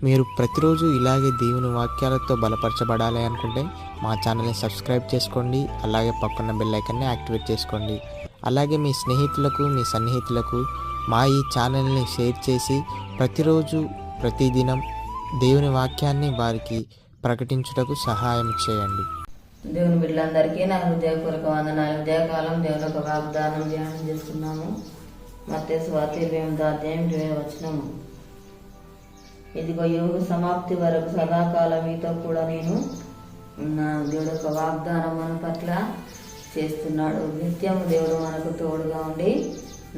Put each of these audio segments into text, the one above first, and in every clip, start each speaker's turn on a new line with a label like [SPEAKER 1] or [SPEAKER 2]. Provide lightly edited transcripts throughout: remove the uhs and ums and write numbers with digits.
[SPEAKER 1] మీరు ప్రతిరోజు ఇలాగే దేవుని వాక్యాలతో బలపరచబడాలి అనుకుంటే మా ఛానల్ని సబ్స్క్రైబ్ చేసుకోండి. అలాగే పక్కన బెల్ ఐకాన్ని యాక్టివేట్ చేసుకోండి. అలాగే మీ స్నేహితులకు, మీ సన్నిహితులకు మా ఈ ఛానల్ని షేర్ చేసి ప్రతిరోజు ప్రతిదినం దేవుని వాక్యాన్ని వారికి ప్రకటించుటకు సహాయం చేయండి.
[SPEAKER 2] దేవుని బిడ్డలందరికీ నా హృదయపూర్వక వందనాలు. ఉదయకాలం దేవుని ఒక వాగ్దానం ధ్యానం చేసుకున్నాము. మత్తయి సువార్త 28వ అధ్యాయం 20వ వచనము. ఇదిగో యుగ సమాప్తి వరకు సదాకాలం మీతో కూడా నేను ఉన్నాను. దేవుడు ఒక వాగ్దానం మన పట్ల చేస్తున్నాడు. నిత్యం దేవుడు మనకు తోడుగా ఉండి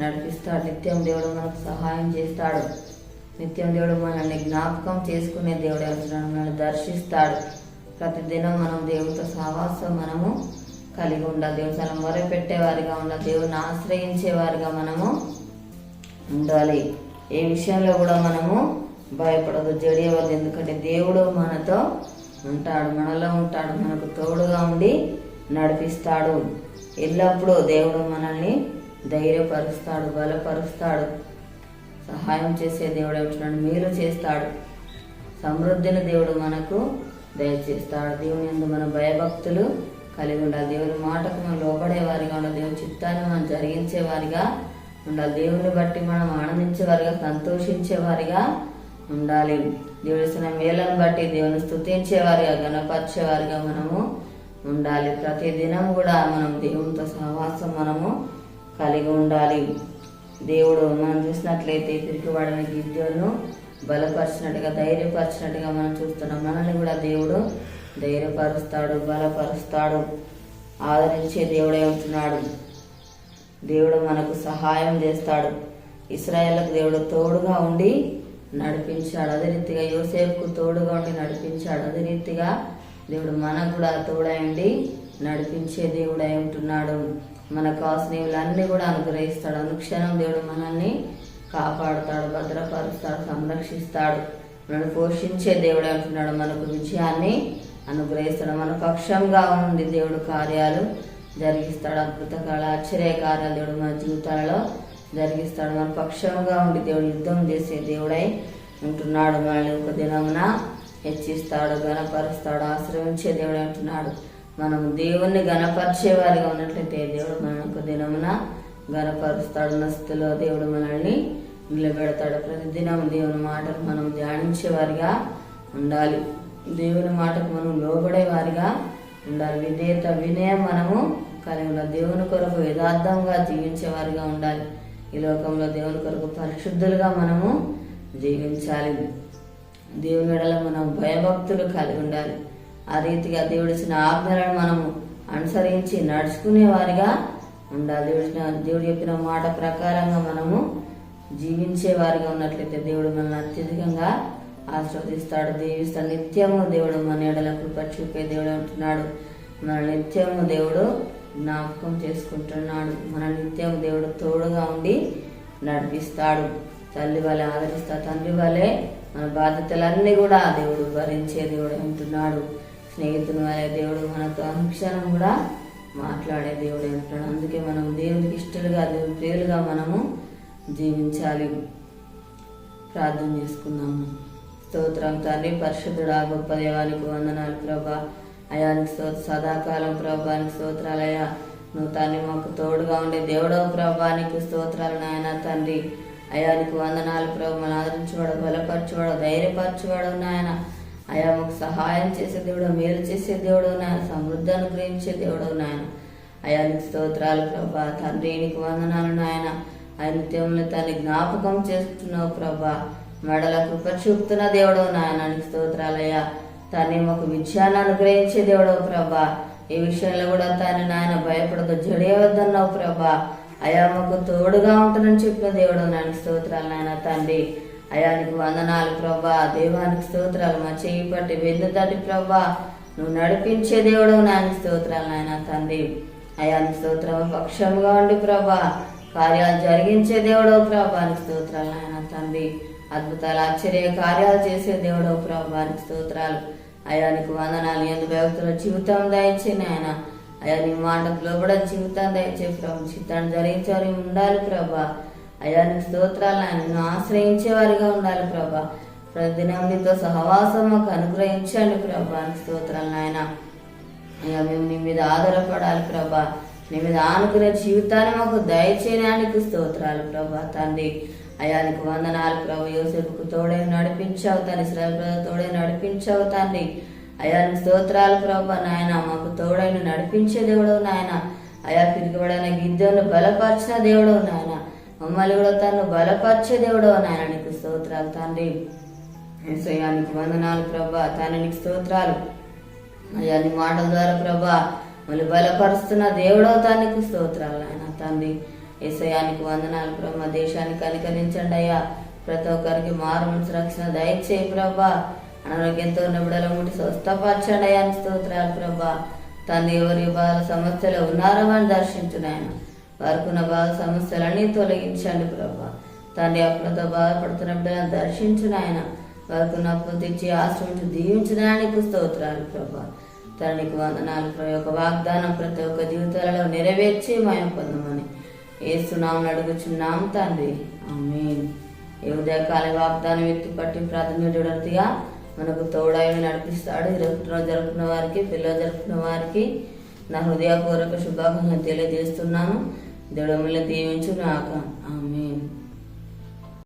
[SPEAKER 2] నడిపిస్తాడు. నిత్యం దేవుడు మనకు సహాయం చేస్తాడు. నిత్యం దేవుడు మనల్ని జ్ఞాపకం చేసుకునే దేవుడు అవుతున్నాడు. మనల్ని దర్శిస్తాడు. ప్రతిదినం మనం దేవుడితో సహవాసం మనము కలిగి ఉండాలి. దేవుడు చాలా మొరపెట్టేవారిగా ఉండాలి. దేవుడిని ఆశ్రయించేవారిగా మనము ఉండాలి. ఏ విషయంలో కూడా మనము భయపడదు, జడియవద్దు. ఎందుకంటే దేవుడు మనతో ఉంటాడు, మనలో ఉంటాడు, మనకు తోడుగా ఉండి నడిపిస్తాడు. ఎల్లప్పుడూ దేవుడు మనల్ని ధైర్యపరుస్తాడు, బలపరుస్తాడు, సహాయం చేసే దేవుడు ఉంటున్నాడు, మేలు చేస్తాడు. సమృద్ధిని దేవుడు మనకు దయచేస్తాడు. దేవుని యందు మన భయభక్తులు కలిగి ఉండాలి. దేవుని మాటకు మనం లోబడేవారిగా ఉండాలి. దేవుని చిత్తాన్ని మనం జరిగించేవారిగా ఉండాలి. దేవుని బట్టి మనం ఆనందించేవారిగా, సంతోషించేవారిగా ఉండాలి. దేవుడి ఇచ్చిన మేలను బట్టి దేవుని స్తుతించేవారిగా, గణపరిచేవారిగా మనము ఉండాలి. ప్రతి దినం కూడా మనం దేవునితో సహవాసం మనము కలిగి ఉండాలి. దేవుడు మనం చూసినట్లయితే పిరికివాడిన గిద్యోను బలపరిచినట్టుగా, ధైర్యపరిచినట్టుగా మనం చూస్తున్నాం. మనల్ని కూడా దేవుడు ధైర్యపరుస్తాడు, బలపరుస్తాడు, ఆదరించే దేవుడే ఉంటున్నాడు. దేవుడు మనకు సహాయం చేస్తాడు. ఇశ్రాయేలుకు దేవుడు తోడుగా ఉండి నడిపించాడు. అదే రీతిగా యోసేపుకు తోడుగా ఉండి నడిపించాడు. అదే రీతిగా దేవుడు మనకు కూడా తోడై ఉండి నడిపించే దేవుడై ఉంటున్నాడు. మనకు కావాల్సినవన్నీ కూడా అనుగ్రహిస్తాడు. అనుక్షణం దేవుడు మనల్ని కాపాడుతాడు, భద్రపరుస్తాడు, సంరక్షిస్తాడు. మనల్ని పోషించే దేవుడే అంటున్నాడు. మనకు విజయాన్ని అనుగ్రహిస్తాడు. మన పక్షంగా ఉండి దేవుడు కార్యాలు జరిగిస్తాడు. అద్భుతకాల ఆశ్చర్య కార్యాలు దేవుడు మన జీవితాలలో జరిగిస్తాడు. మన పక్షంగా ఉండి దేవుడు యుద్ధం చేసే దేవుడై ఉంటున్నాడు. మనల్ని ఒక దినమున హెచ్చిస్తాడు, గణపరుస్తాడు, ఆశ్రయించే దేవుడు అంటున్నాడు. మనం దేవుణ్ణి గణపరిచేవారిగా ఉన్నట్లయితే దేవుడు మన ఒక దినమున గణపరుస్తాడు. నస్తులో దేవుడు మనల్ని నిలబెడతాడు. ప్రతిదినం దేవుని మాటకు మనం ధ్యానించేవారిగా ఉండాలి. దేవుని మాటకు మనం లోబడేవారిగా ఉండాలి. విధేయత, వినయం మనము కలిగి ఉండాలి. దేవుని కొరకు యథార్థంగా జీవించేవారిగా ఉండాలి. ఈ లోకంలో దేవుని కొరకు పరిశుద్ధులుగా మనము జీవించాలి. దేవుని ఎడల మనం భయభక్తులు కలిగి ఉండాలి. ఆ రీతిగా దేవుడిచ్చిన ఆజ్ఞలను మనము అనుసరించి నడుచుకునే వారిగా ఉండాలి. దేవుడు చెప్పిన మాట ప్రకారంగా మనము జీవించే వారిగా ఉన్నట్లయితే దేవుడు మనల్ని అత్యధికంగా ఆశీర్వదిస్తాడు, దీవిస్తాడు. నిత్యము దేవుడు మన ఎడల కృప చూపే దేవుడు అంటున్నాడు. మన నిత్యము దేవుడు జ్ఞాపకం చేసుకుంటున్నాడు. మన నిత్యము దేవుడు తోడుగా ఉండి నడిపిస్తాడు. తల్లి వలె ఆదరిస్తాడు. తండ్రి వలె మన బాధ్యతలన్నీ కూడా దేవుడు భరించే దేవుడు అంటున్నాడు. స్నేహితుని వలె దేవుడు మనతో అనుక్షణం కూడా మాట్లాడే దేవుడు అంటున్నాడు. అందుకే మనం దేవునికి ఇష్టలుగా, దేవుని ప్రియులుగా మనము జీవించాలి. ప్రార్థన చేసుకుందాము. స్తోత్రం తండ్రి, పరిశుద్ధుడా, గొప్ప దేవానికి వందనాలు ప్రభా. అయానికి సదాకాలం ప్రభానికి స్తోత్రాలయ్యా. నువ్వు తండ్రి మాకు తోడుగా ఉండే దేవుడో ప్రభానికి స్తోత్రాలు నాయన తండ్రి. అయానికి వందనాలు ప్రభు. మనం ఆదరించేవాడు, బలపరచేవాడు, ధైర్యపరచేవాడు నాయన. అయా మాకు సహాయం చేసే దేవుడు, మేలు చేసే దేవుడు నాయన, సమృద్ధి అనుగ్రహించే దేవుడు నాయన. అయానికి స్తోత్రాలు ప్రభా. తండ్రి నీకు వందనాలు నాయన. ఆయన నిత్యంలో తన జ్ఞాపకం చేస్తున్నావు ప్రభా. మెడల కృప చూపుతున్న దేవుడు నాయనానికి స్తోత్రాలయ్యా. తండ్రి మాకు విజయాన్ని అనుగ్రహించే దేవుడు ప్రభా. ఏ విషయంలో కూడా తాను నాయన భయపడదు, జడియవద్దన్నావు ప్రభా. అయా మాకు తోడుగా ఉంటుందని చెప్పిన దేవుడు నాయన స్తోత్రాలు నాయన తండ్రి. అయానికి వందనాలు ప్రభా. దేవానికి స్తోత్రాలు. మా చేయి పట్టి వెన్ను తట్టి ప్రభా నువ్వు నడిపించే దేవుడు నాయన స్తోత్రాలు నాయన తండ్రి. అయానికి స్తోత్రం. పక్షంగా ఉండి ప్రభా కార్యాలు జరిగించే దేవుడు ప్రభానికి స్తోత్రాలు నాయన తండ్రి. అద్భుతాలు, ఆశ్చర్య కార్యాలు చేసే దేవుడు ప్రభానికి స్తోత్రాలు. అయానికి వందనాలు. ఎందుకు వ్యక్తుల జీవితం దయచే నాయన. అయా నీ మాటకు లోబడ జీవితాన్ని దయచే ప్రభు. చిత్తాన్ని జరిగించేవారు ఉండాలి ప్రభా. అయా నీకు స్తోత్రాలు నాయన. నిన్ను ఆశ్రయించేవారిగా ఉండాలి ప్రభా. ప్రతిదినం నీతో సహవాసం మాకు అనుగ్రహించండి ప్రభా. స్తోత్రాలు నాయన. అయ్యా మేము నీ మీద ఆధారపడాలి ప్రభా. నీ మీద ఆనుకునే జీవితాన్ని మాకు దయచేయడానికి స్తోత్రాలు ప్రభా తండ్రి. అయ్యా నీకు వందనాలు ప్రభు. యోసేపుకు తోడే నడిపించావు తండ్రి. ఇశ్రాయేలు తోడే నడిపించావు తండ్రి. అయ్యా నీకు స్తోత్రాలు ప్రభా నాయన. మాకు తోడైన నడిపించే దేవుడు నాయన. అయా పిరికిబడిన గిద్దెను బలపరిచిన దేవుడు నాయన. మమ్మల్ని కూడా తను బలపరిచే దేవుడు నాయన. నీకు స్తోత్రాలు తండ్రి. యేసయ్యా నీకు వందనాలు ప్రభా తండ్రి. నీకు స్తోత్రాలు. అయ్యా నీ మాటల ద్వారా ప్రభా మళ్ళీ బలపరుస్తున్న దేవుడో తానికి స్తోత్రాలు నాయన తండ్రి. యేసయ్యా నీకు వందనాలు ప్రభా. దేశాన్ని కనికరించండి అయ్యా. ప్రతి ఒక్కరికి మారు మనసు రక్షణ దయచేయి ప్రభా. అనారోగ్యంతో ఉన్న బిడ్డల ముట్టి స్వస్థపరచండి అయ్యా. స్తోత్రాలు ప్రభా తండ్రి. ఎవరి బాధ సమస్యలు ఉన్నారో అని దర్శించును ఆయన. వారికి ఉన్న బాధ సమస్యలన్నీ తొలగించండి ప్రభా తండ్రి. అప్పులతో బాధపడుతున్న బిడ్డలను దర్శించును ఆయన. వారికి ఉన్న అప్పులు తెచ్చి ఆశ్రమించి దీవించడానికి స్తోత్రాలు ప్రభా తండ్రి. నీకు వందనాలు ప్రభా. యొక్క వాగ్దానం ప్రతి ఒక్క జీవితాలలో నెరవేర్చి మేము పొందమని యేసునామమున అడుగుచున్నాం తండ్రి. ఆమేన్. ఈ ఉదయకాల వాగ్దానం ఎత్తి పట్టి ప్రార్థనగా మనకు తోడైన నడిపిస్తాడు. ఈరోజు జరుపుకున్న వారికి, పిల్లలు జరుపుకున్న వారికి నా హృదయపూర్వక శుభాకాంక్షలు తెలియజేస్తున్నాను. దేవుడు మిమ్మల్ని దీవించుగాక. ఆమేన్.